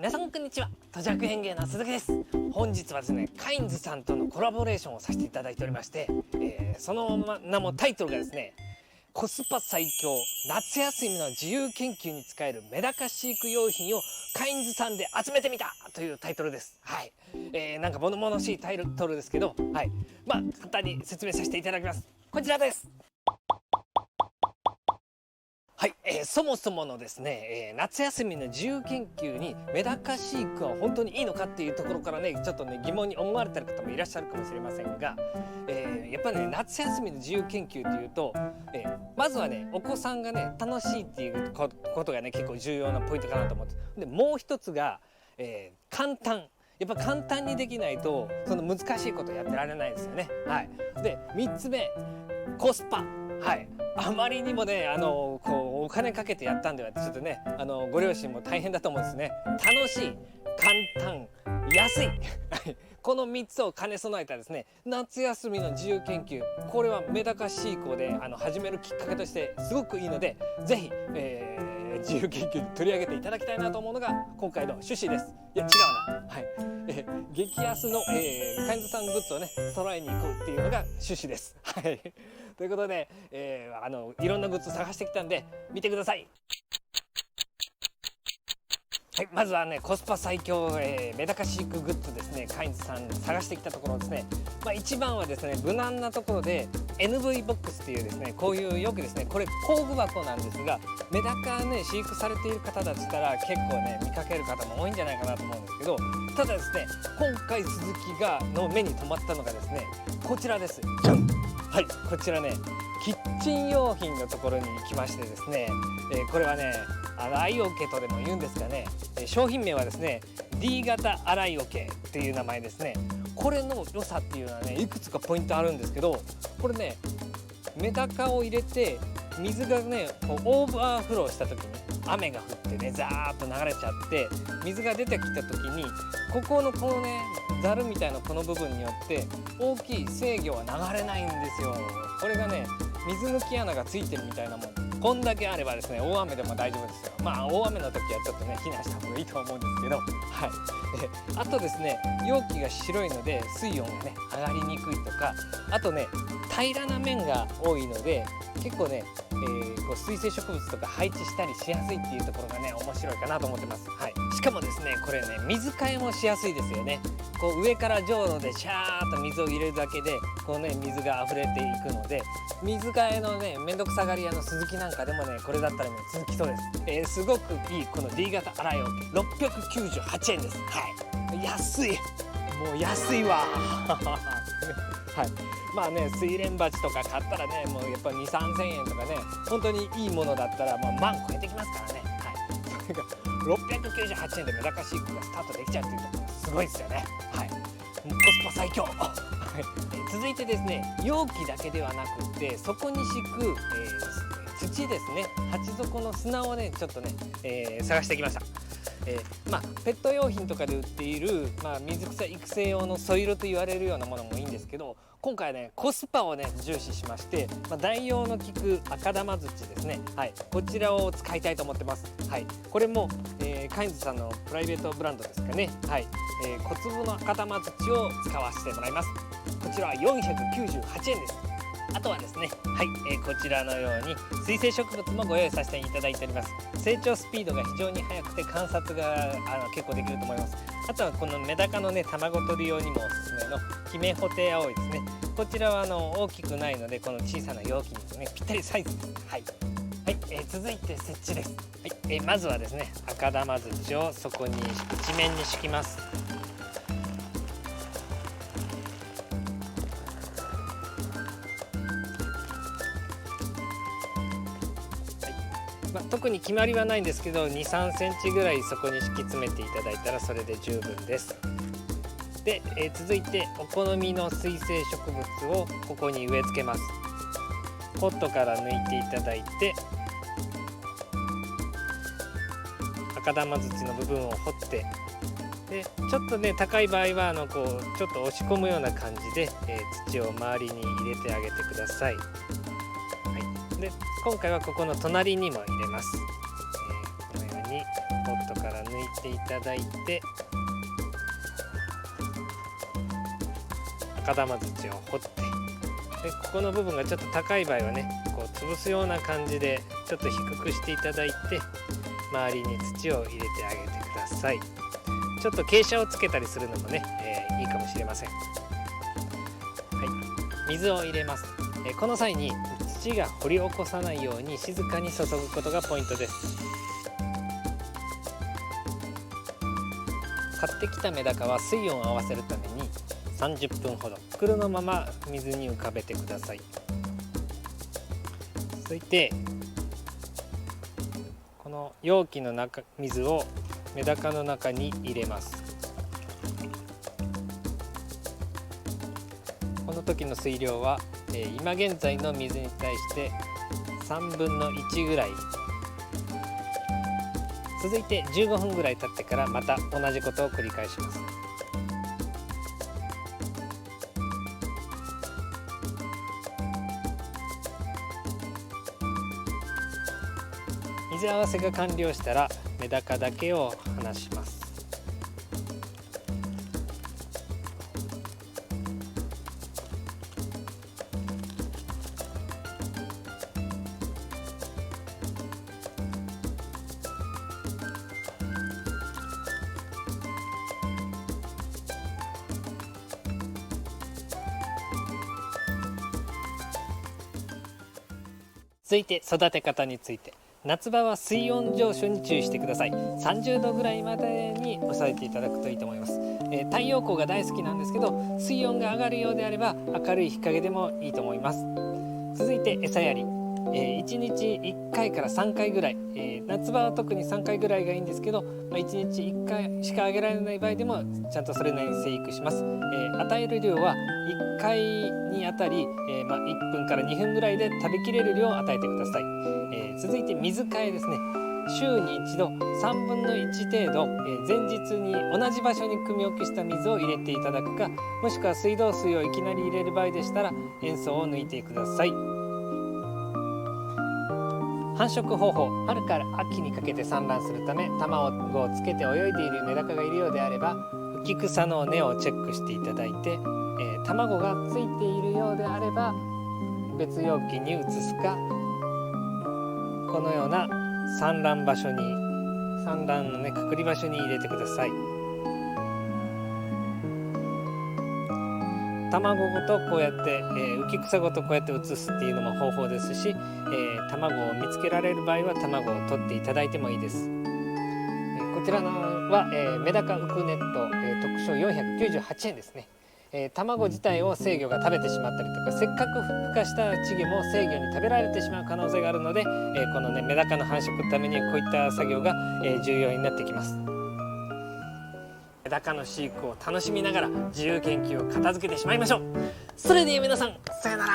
皆さんこんにちは。土着園芸の鈴木です。本日はですね、カインズさんとのコラボレーションをさせていただいておりまして、その名もタイトルがですね、コスパ最強夏休みの自由研究に使えるメダカ飼育用品をカインズさんで集めてみたというタイトルです。はい、なんか物々しいタイトルですけど、はい、簡単に説明させていただきます。こちらです。はい、そもそものですね、夏休みの自由研究にメダカ飼育は本当にいいのかっていうところからね、ちょっとね疑問に思われてる方もいらっしゃるかもしれませんが、やっぱりね夏休みの自由研究っていうと、まずはねお子さんがね楽しいっていうことがね結構重要なポイントかなと思って、でもう一つが、簡単。やっぱ簡単にできないとその難しいことやってられないですよね。はい、で3つ目、コスパ。はい、あまりにもねお金かけてやったんではちょっとねご両親も大変だと思うんですね。楽しい、簡単、安いこの3つを兼ね備えたですね夏休みの自由研究、これはメダカ飼育をで始めるきっかけとしてすごくいいので、ぜひ、自由研究に取り上げていただきたいなと思うのが今回の趣旨です。いや違うな、はい、激安の、カインズさんグッズをね揃えに行くっていうのが趣旨です。はい、ということで、いろんなグッズ探してきたんで見てください。はい、まずはねコスパ最強、メダカ飼育グッズですね、カインズさん探してきたところですね、一番はですね無難なところで NV ボックスっていうですね、こういうよくですねこれ工具箱なんですが、メダカね飼育されている方だったら結構ね見かける方も多いんじゃないかなと思うんですけど、ただですね今回鈴木の目に留まったのがですねこちらです。じゃん。はい、こちらねキッチン用品のところに来ましてですね、これはね洗い桶とでも言うんですかね、商品名はですね D 型洗い桶っていう名前ですね。これの良さっていうのはねいくつかポイントあるんですけど、これねメダカを入れて水がねオーバーフローした時に雨が降ってねザーッと流れちゃって水が出てきた時にここのこのねザルみたいなこの部分によって大きい制御は流れないんですよ。これがね水抜き穴がついてるみたいなもん。こんだけあればですね大雨でも大丈夫ですよ。大雨の時はちょっとね避難した方がいいと思うんですけど、はい、あとですね容器が白いので水温がね上がりにくいとか、あとね平らな面が多いので結構ね、こう水生植物とか配置したりしやすいっていうところがね面白いかなと思ってます。はい、しかもですねこれね水替えもしやすいですよね。こう上からじょうろでシャーッと水を入れるだけでこうね水が溢れていくので、水替えのねめんどくさがり屋の鈴木なんかでもねこれだったらね続きそうです。すごくいいこの D 型洗い桶698円です。はい、安い、もう安いわはい、水蓮鉢とか買ったらねもうやっぱ2、3,000円とかね本当にいいものだったら万超えてきますからね。はい、それが698円でメダカ飼育がスタートできちゃうっていうところすごいですよね。はい、コスパ最強続いてですね容器だけではなくってそこに敷く、土ですね、鉢底の砂をねちょっとね、探してきました。ペット用品とかで売っている、水草育成用のソイルと言われるようなものもいいんですけど、今回はねコスパをね重視しまして、代用の効く赤玉土ですね、はい、こちらを使いたいと思ってます。はい、これも、カインズさんのプライベートブランドですかね。はい、小粒の赤玉土を使わせてもらいます。こちらは498円です。あとはですね、はい、こちらのように水生植物もご用意させていただいております。成長スピードが非常に速くて観察が結構できると思います。あとはこのメダカのね卵取り用にもおすすめのキメホテアオイですね。こちらは大きくないのでこの小さな容器にねぴったりサイズです。はい、はい、続いて設置です。はい、まずはですね赤玉土をそこに一面に敷きます。特に決まりはないんですけど2、3センチぐらいそこに敷き詰めていただいたらそれで十分です。で、続いてお好みの水生植物をここに植え付けます。ポットから抜いていただいて赤玉土の部分を掘って、でちょっとね高い場合はこうちょっと押し込むような感じで、土を周りに入れてあげてください。で今回はここの隣にも入れます。このようにポットから抜いていただいて、赤玉土を掘って、でここの部分がちょっと高い場合はね、こう潰すような感じでちょっと低くしていただいて、周りに土を入れてあげてください。ちょっと傾斜をつけたりするのもね、いいかもしれません。はい、水を入れます。この際に土が掘り起こさないように静かに注ぐことがポイントです。買ってきたメダカは水温を合わせるために30分ほど袋のまま水に浮かべてください。続いてこの容器の水をメダカの中に入れます。この時の水量は、今現在の水に対して3分の1ぐらい。続いて15分ぐらい経ってからまた同じことを繰り返します。水合わせが完了したらメダカだけを離します。続いて育て方について。夏場は水温上昇に注意してください。30度ぐらいまでに抑えていただくといいと思います。太陽光が大好きなんですけど、水温が上がるようであれば明るい日陰でもいいと思います。続いて餌やり、1日1回から3回ぐらい、夏場は特に3回ぐらいがいいんですけど、1日1回しかあげられない場合でもちゃんとそれなりに生育します。与える量は1回にあたり、1分から2分ぐらいで食べきれる量を与えてください。続いて水替えですね。週に1度3分の1程度、前日に同じ場所に汲み置きした水を入れていただくか、もしくは水道水をいきなり入れる場合でしたら塩素を抜いてください。繁殖方法、春から秋にかけて産卵するため卵をつけて泳いでいるメダカがいるようであれば、浮き草の根をチェックしていただいて、卵がついているようであれば別容器に移すか、このような産卵のね、隔離場所に入れてください。卵ごとこうやって、浮き草ごとこうやって移すっていうのも方法ですし、卵を見つけられる場合は卵を取っていただいてもいいです。こちらのは、メダカウクネット、特賞498円ですね。卵自体を成魚が食べてしまったりとか、せっかく孵化した稚魚も成魚に食べられてしまう可能性があるので、このね、メダカの繁殖のためにこういった作業が、重要になってきます。メダカの飼育を楽しみながら自由研究を片付けてしまいましょう。それでは皆さん、さよなら。